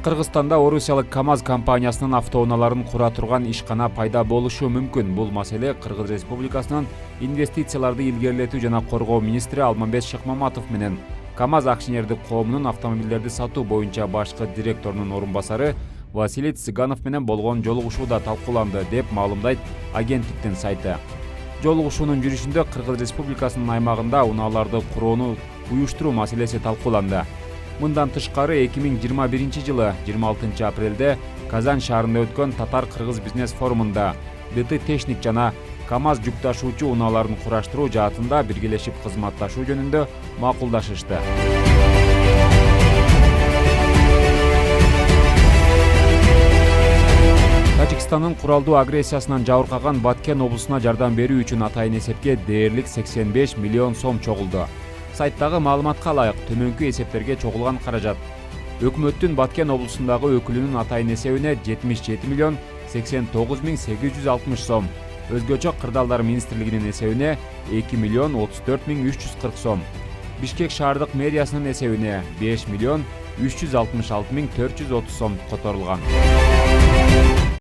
Кыргызстанда Орусиялык КАМАЗ компаниясынын автоунааларын кура турган ишкана пайда болушу мүмкүн. Бул маселе Кыргыз Республикасынын инвестицияларды илгерилетүү жана коргоо министри Алмамбет Шыкмаматов менен КАМАЗ акционердик коомунун автомобилдерди сатуу боюнча башкы директорунун орун басары Василий Цыганов менен болгон жолугушууда талкууланды деп маалымдайт агенттиктин сайты. Жолугушуунун жүрүшүндө Кыргыз Республикасынын аймагында унааларды курууну уюштуруу маселеси талкууланды. Мындан тышкары 2021 жылы 26 апрелде Казан шаарында өткөн Татар-Кыргыз бизнес форумунда ДТ Техник жана КАМАЗ жүк ташуучу унааларын кураштыруу жаатында биргелешип кызматташуу жөнүндө макулдашышты. Тажикстандын куралдуу агрессиясынан жабыркаган Баткен облусуна жардам берүү үчүн атайын эсепке дээрлик 85 миллион сом чогулду. Сайттагы маалыматка ылайык төмөнкү эсептерге чогулган каражат өкмөттүн Баткен облусундагы өкүлүнүн атайын эсебине 77 миллион 89 миң 860 сом, өзгөчө кырдаалдар министрлигинин эсебине 2 миллион 34 миң 340 сом, Бишкек шаардык мэриясынын эсебине 5 миллион 366 миң 430 сом которулган.